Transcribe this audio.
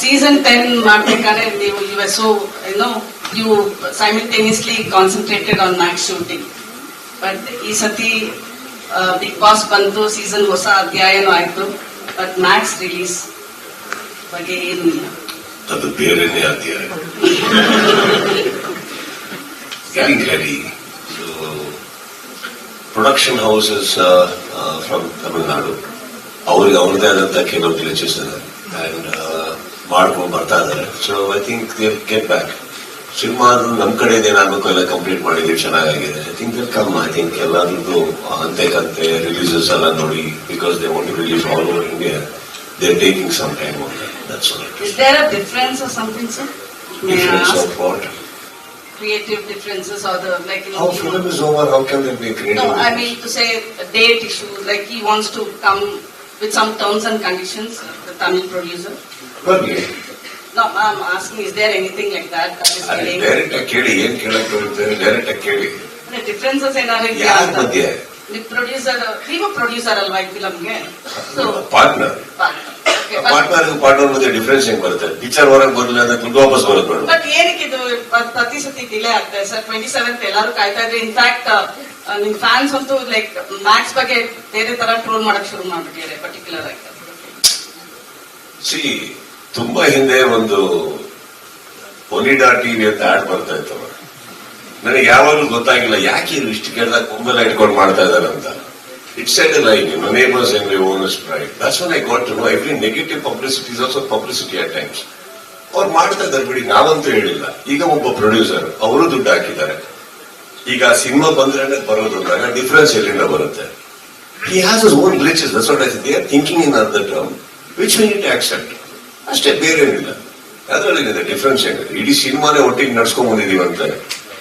Season 10 ಮಾಡ್ಬೇಕಾದ್ರೆ ನೀವು so you simultaneously concentrated on Max shooting. But ಈ ಸತಿ ಬಿಗ್ ಬಾಸ್ ಬಂತು, ಸೀಸನ್ ಹೊಸ ಅಧ್ಯಾಯನೂ ಆಯ್ತು, ಬಟ್ ಮ್ಯಾಕ್ಸ್ ರಿಲೀಸ್ ಬಗ್ಗೆ ಏನು ಇಲ್ಲ. ಅದು ಬೇರೆನೇ ಅಧ್ಯಾಯ. Getting ready. So, production houses from Tamil Nadu. ಅವ್ರಿಗೆ ಅವ್ರದೇ ಆದಂತ ಕೆಲವು ಗ್ಲಿಚಸ್ ಇದೆ ಅಂಡ್ ಮಾಡ್ಕೊಂಡು ಬರ್ತಾ ಇದಾರೆ. So I think they get back. Cinema ನಮ್ ಕಡೆ ಏನಾಗಬೇಕು ಎಲ್ಲ ಕಂಪ್ಲೀಟ್ ಮಾಡಿದೀವಿ, ಚೆನ್ನಾಗಿದೆ. I think they come. I think ಎಲ್ಲಾದ್ರದ್ದು ಅಂತೆ ಕಂತೆ ರಿಲೀಸಸ್ ಎಲ್ಲ ನೋಡಿ, because they want to release all over India, they are taking some time on that. That's all. Is there a difference or something, sir? Difference of what? Creative differences or the How film is over, how can there be a creative No, I mean to say a date issue, like he wants to come with some terms and conditions, the Tamil producer. Well, No, I'm asking, is there anything like that is getting... direct ಆಗಿ ಕೇಳಿ, ಏನ್ ಕೇಳಕ್ ಬರುತ್ತೆ, direct ಆಗಿ ಕೇಳಿ. Differences ಏನಾದ್ರು ಯಾರ ಮಧ್ಯೆ? ಪ್ರೊಡ್ಯೂಸರ್, ನೀವು ಪ್ರೊಡ್ಯೂಸರ್ ಅಲ್ವಾ ಈ ಫಿಲಮ್ಗೆ? ಪಾರ್ಟ್ನರ್ ಮಧ್ಯೆ ಡಿಫ್ರೆನ್ಸ್ ಹೆಂಗ್ ಬರುತ್ತೆ? ಪಿಕ್ಚರ್ ಹೊರಗೆ ಬರಲಿಲ್ಲ ಅಂದ್ರೆ ದುಡ್ಡು ವಾಪಸ್ ಬರುತ್ತೆ ಮೇಡಮ್. ಬಟ್ ಏನಕ್ಕೆ ಇದು ಪ್ರತಿ ಸತಿ ಡಿಲೇ ಆಗ್ತದೆ ಸರ್? 27th ಎಲ್ಲರೂ ಕಾಯ್ತಾ ಇದ್ರೆ. ಇನ್ಫ್ಯಾಕ್ಟ್ ನಿಮ್ ಫ್ಯಾನ್ಸ್ ಅಂತೂ ಲೈಕ್ ಮ್ಯಾಕ್ಸ್ ಬಗ್ಗೆ ಬೇರೆ ತರ ಟ್ರೋಲ್ ಮಾಡಕ್ ಶುರು ಮಾಡ್ಬಿಟ್ಟಿದ್ದಾರೆ ಪರ್ಟಿಕ್ಯುಲರ್ ಆಗಿ. ಸಿ, ತುಂಬಾ ಹಿಂದೆ ಒಂದು ಒನಿಡಾ ಟಿವಿ ಅಂತ ಆಡ್ ಬರ್ತಾ ಇತ್ತು. ನನಗೆ ಯಾವಾಗಲೂ ಗೊತ್ತಾಗಿಲ್ಲ ಯಾಕೆ ಇಷ್ಟು ಕೇಳಿದಾಗ ಕೊಂಬೆಲ್ಲ ಇಟ್ಕೊಂಡು ಮಾಡ್ತಾ ಇದಾರೆ ಅಂತ. It's said like, neighbors and their owners' pride. That's when I got to know every negative publicity is also publicity at times. ಅವ್ರು ಮಾಡ್ತಾ ಇದ್ದಾರೆ ಬಿಡಿ, ನಾವಂತೂ ಹೇಳಿಲ್ಲ. ಈಗ ಒಬ್ಬ ಪ್ರೊಡ್ಯೂಸರ್, ಅವರು ದುಡ್ಡು ಹಾಕಿದ್ದಾರೆ. ಈಗ ಸಿನಿಮಾ ಬಂದ್ರೆ ಬರೋದು ಡಿಫರೆನ್ಸ್ ಎಲ್ಲಿಂದ ಬರುತ್ತೆ? He has his own glitches. That's what I said. They are thinking in other term, which we need to accept. ಅಷ್ಟೇ, ಬೇರೆ ಏನಿಲ್ಲ. ಅದರಲ್ಲಿದೆ ಡಿಫರೆನ್ಸ್ ಏನಿದೆ. ಇಡೀ ಸಿನಿಮಾನೇ ಒಟ್ಟಿಗೆ ನಡ್ಸ್ಕೊಂಡ್ ಬಂದಿದೀವಿ ಅಂತಾರೆ.